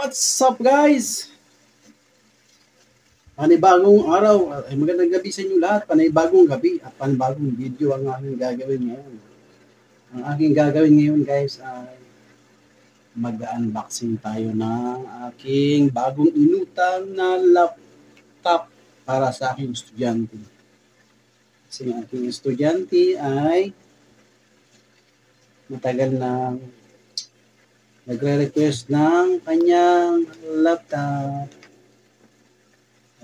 What's up guys? Panibagong araw, ay magandang gabi sa inyo lahat. Panibagong gabi at panibagong video ang aking gagawin ngayon. Ang aking gagawin ngayon guys ay mag-unboxing tayo ng aking bagong inutang na laptop para sa aking estudyante. Kasi ang aking estudyante ay matagal na nagre-request ng kanyang laptop.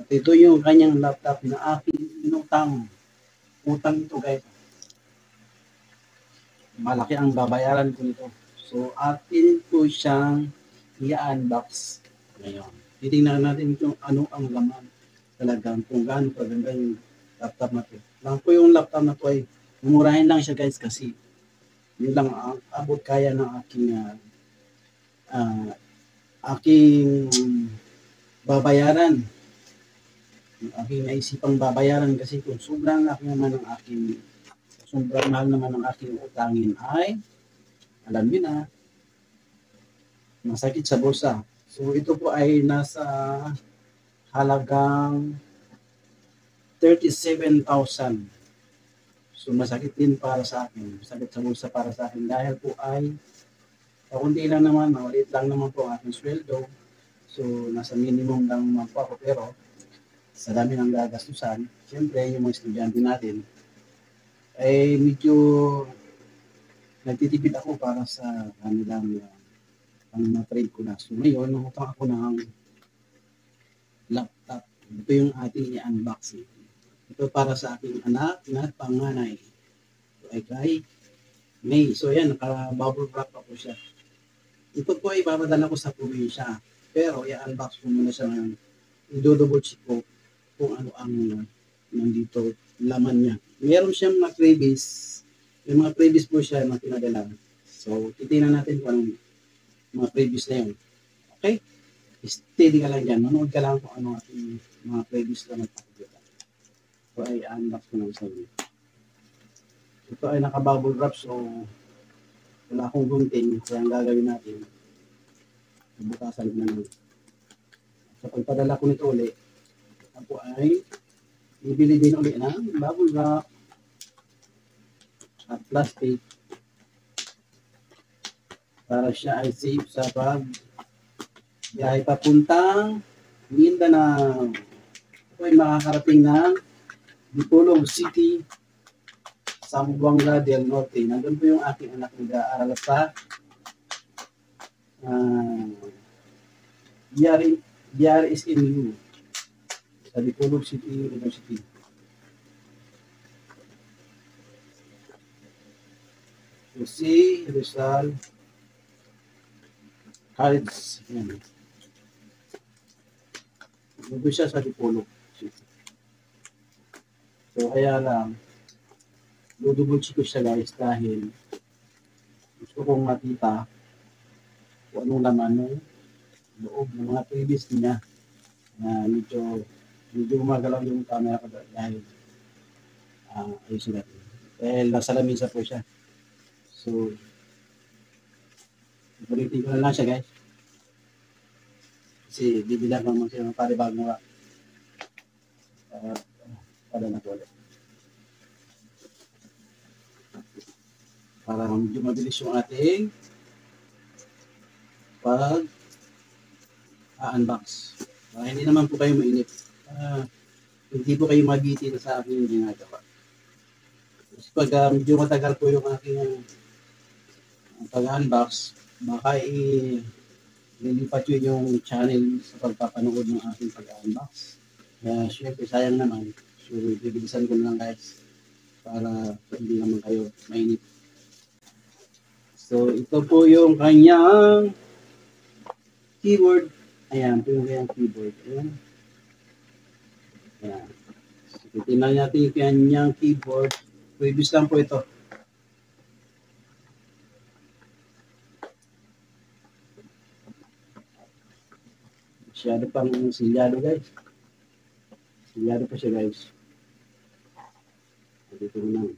At ito yung kanyang laptop na aking inutang. Utang ito guys. Malaki ang babayaran ko nito. So atin ko siyang i-unbox ngayon. Titingnan natin kung ano ang laman talagang kung gaano kaganda yung laptop na ito. Lang po yung laptop na ito ay mumurahin lang siya guys kasi yun lang ang abot kaya ng aking babayaran. Yung aking naisipang babayaran kasi kung sobrang laki naman ang sobrang mahal naman ang aking utangin ay alam niyo na masakit sa bulsa. So ito po ay nasa halagang 37,000. So masakit din para sa akin. Masakit sa bulsa para sa akin dahil po ay kaunti lang naman, maliit lang naman po ang aking sweldo. So nasa minimum lang naman po ako pero sa dami ng gagastusan, siyempre yung mga estudyante natin, ay medyo nagtitipid ako para sa kanilang pang-trade ko na. So ngayon, nangutang ako ng laptop. Ito yung ating i-unboxing. Ito para sa aking anak na panganay. So ay kay May. So yan, naka-bubble wrap pa po siya. Ito po ay papadala ko sa probinsya. Pero i-unbox ko muna siya ngayon. I-double check ko kung ano ang nandito laman niya. Meron siyang mga freebies. May mga freebies po siya na pinadala. So, titingnan natin kung anong mga freebies na yun. Okay? Steady ka lang dyan. Manood ka lang kung ano ating mga freebies na nagpapagod. So, ay unbox ko lang sa inyo. Ito ay naka-bubble wrap. So, wala akong gunting. Kaya ang gagawin natin, butasan ko na lang. So, pagpadala ko nito ulit, ako ay bibili din ulit ng bubble wrap at plastic para siya ay safe sa biyahe papuntang Mindanao. Ako ay makakarating ng Dipolog City, Zamboanga del Norte. Nandun po yung aking anak nag-aaral sa DRSMU sa Dipolog City University. Jose Rizal College. Yan. Nandun siya sa Dipolog City. So kaya lang, dudubulsi ko siya guys dahil gusto kong makita kung anong laman ng loob ng mga previous niya na medyo gumagalaw yung camera ko dahil ayusin natin. Dahil nasa lamisa po siya. So, ulitin ko na lang siya guys. Kasi bibilang naman siya ng panibagong padala ko ulit. Para medyo mabilis yung ating pag-unbox. Hindi naman po kayo mainip. Hindi po kayo mabiti na sa aking ginagawa. Kasi pag medyo matagal po yung aking pag-unbox, baka lilipat yun yung channel sa pagpapanood ng aking pag-unbox. Kaya syempre sayang naman. So bibilisan ko na lang guys para hindi naman kayo mainip. So ito po yung kanyang keyboard. Ayan, ito yung kanyang keyboard. Ayan. Ayan. So, titignan natin yung kanyang keyboard. Previous lang po ito. Masyado pang silyado guys. Silyado pa siya guys. Dito na.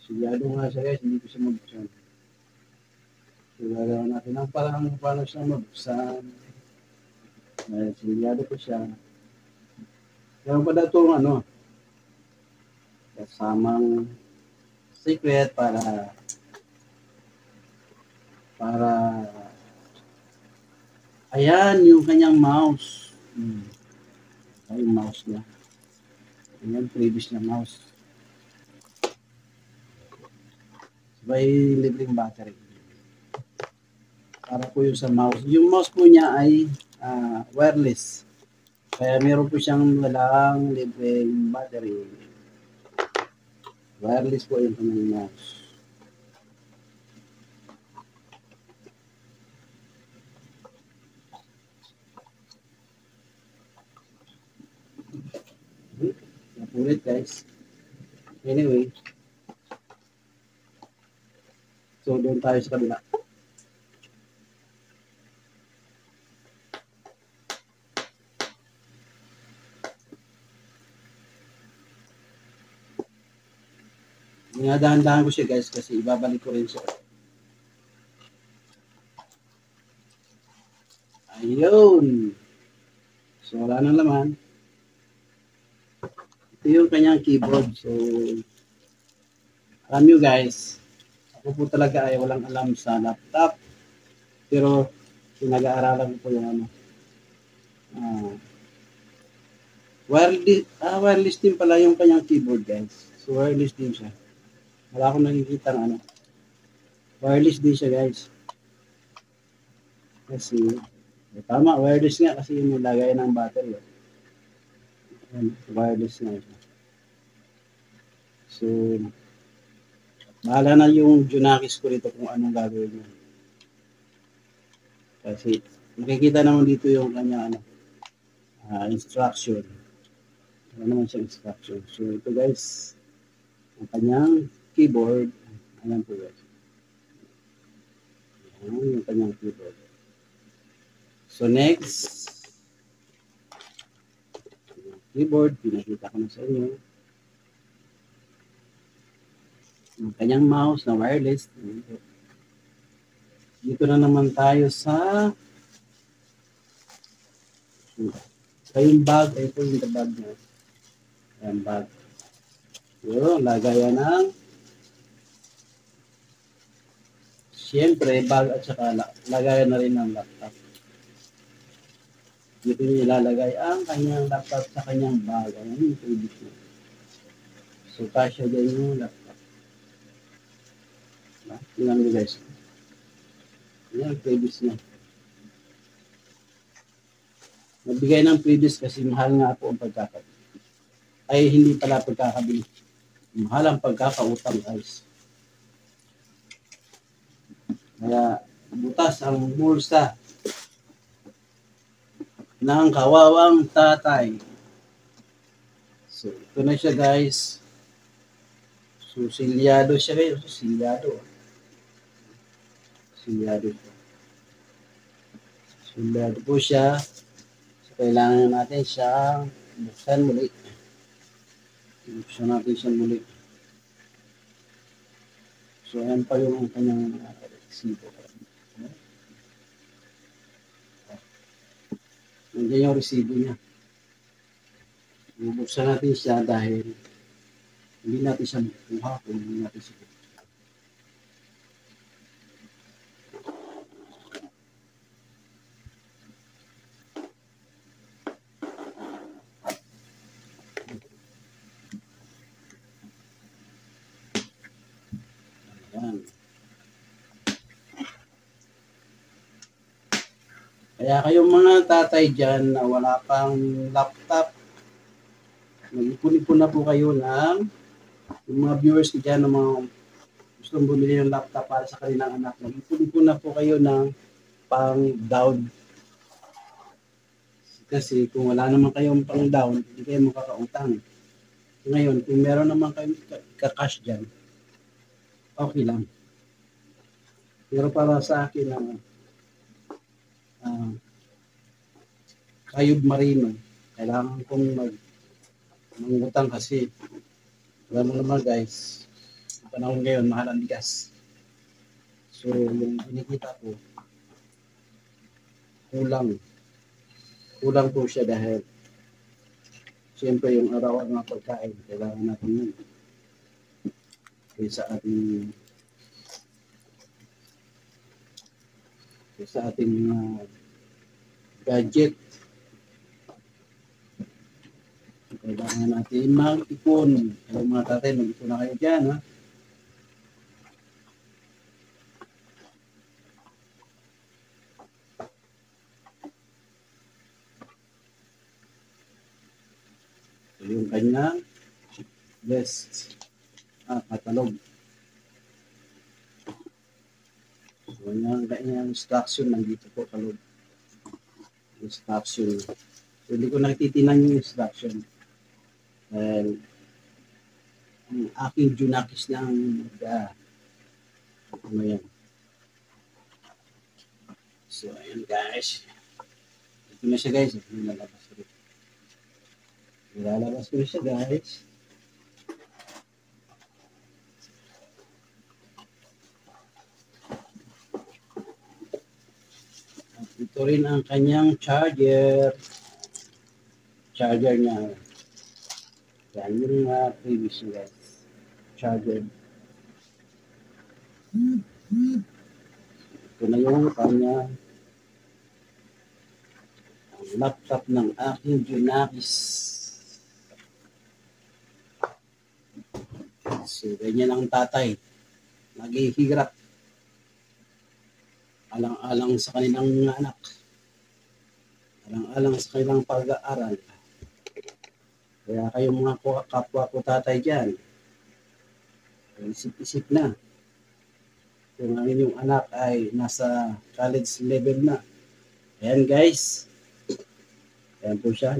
Silyado nga siya guys. Hindi ko siya mabuksan. So, gagawin natin ang parang paano siya mabuksan. Silyado ko siya. Meron pa daw itong kasamang secret para ayan yung kanyang mouse. Ay, yung mouse niya. Ayan, previous na mouse. Sabay libreng battery. Para po yung sa mouse. Yung mouse po niya ay wireless. Kaya meron po siyang walang libreng battery. Wireless po yung kanyang mouse. Napulit guys. Anyway. So doon tayo sa kabila. Dinadahan-dahan ko siya guys kasi ibabalik ko rin siya. Ayun. So wala nang laman. Ito yung kanyang keyboard. So alam nyo guys, ako po talaga ay walang alam sa laptop. Pero pinag-aaralan ko po yung wireless din pala yung kanyang keyboard guys. So wireless din siya. Wala akong nakikita wireless din siya guys. Kasi tama, wireless nga kasi yung nilagay ng battery. Wireless nga siya. So bahala na yung Junakis ko rito kung anong gagawin niya. Kasi makikita naman dito yung kanya instruction. Ano naman siya instruction. So ito guys, ang kanyang keyboard. Ayan po guys. Ayan yung kanyang keyboard. So next, keyboard, pinakita ko na sa inyo. Ang kanyang mouse na wireless. Dito na naman tayo sa yung bag. Ito yung bag niya. Ayan, bag. Yun, lagayan ng siyempre, bag at saka lagayan na rin ng laptop. Dito niya ilalagay ang kanyang laptop sa kanyang bag. Ayan yung previous niya. So, kasya dyan yung laptop. Tingnan mo guys. Ayan, previous niya. Nagbigay ng previous kasi mahal nga po ang pagkakabili. Ay, hindi pala pagkakabili. Mahal ang pagkakautang guys. Kaya, butas ang bulsa ng kawawang tatay. So, ito na siya guys. So, silyado siya guys. Silyado. Silyado po siya. So, kailangan natin siyang buksan muli. Buksan natin siya muli. So, ayan pa yung kanyang resibo. Nandiyan yung resibo niya. Bubuksan natin siya dahil hindi natin siya makuha kung hindi natin siya. Ayan. Kaya kayong mga tatay dyan na wala pang laptop, mag-ipon-ipon na po kayo ng yung mga viewers ko dyan ng mga gustong bumili ng laptop para sa kanilang anak. Mag-ipon-ipon na po kayo ng pang down. Kasi kung wala naman kayong pang down, hindi kayo makakautang. Ngayon, kung meron naman kayong kakash dyan, okay lang. Pero para sa akin Kayod Marino, kailangan kong mangutang kasi alam mo naman guys, panahon ngayon mahal ang bigas. So, yung kinikita ko, kulang po siya dahil siyempre yung araw-araw na pagkain, kailangan natin yun. Sa ating gadget, kailangan natin mag-ipon. Kaya mga tatay, mag-ipon na kayo dyan, ha? So, yung kanyang list, katalog. So, yung kanyang instruction, nandito po kalog. Instruction. So, hindi ko nakitinan yung instruction. Dahil, ang aking Junakis lang, ano yan. So, ayan guys. Ito na siya guys. Nilalabas ko na siya guys. At ito rin ang kanyang charger. Charger niya. Yan yung previous guys. Charger. Ito na yung kanya laptop ng aking Junakis. So, ganyan ang tatay. Naghihirap. Alang-alang sa kanilang mga anak. Alang-alang sa kanilang pag-aaral. Kaya kayong mga kapwa ko tatay dyan, isip-isip na. Kung ang inyong anak ay nasa college level na. Ayan guys. Ayan po siya.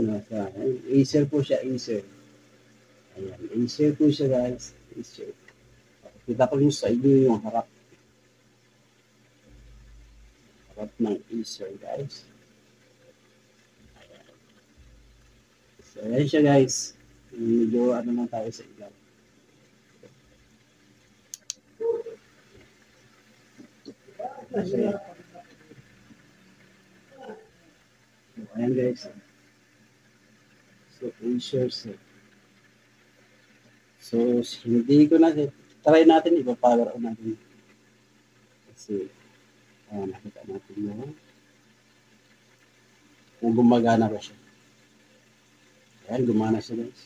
Acer po siya. Acer. Ayan. Acer po siya guys. Acer. Kita ko yung sa inyo yung harap. Harap ng Acer guys. So, ayan siya guys. Medyo ano lang tayo sa ilaw. Kasi, ayan guys. So, Acer set. So, hindi ko na try natin, ipa-power on natin. Kasi, nakita natin na kung gumagana ba siya. Ayan, gumana siya guys.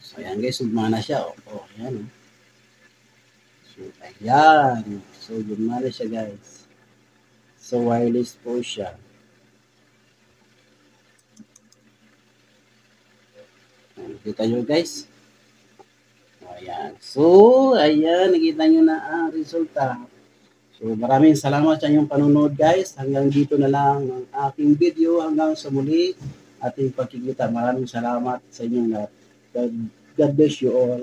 So, ayan guys, gumana siya. Ayan. So, ayan. So, gumana siya guys. So, wireless po siya. Nakita nyo guys. Ayan. So, ayan. Nakita nyo na ang resulta. So, maraming salamat sa inyong panunod guys. Hanggang dito na lang ang aking video. Hanggang sa muli ating pagkikita. Maraming salamat sa inyong lahat. God bless you all.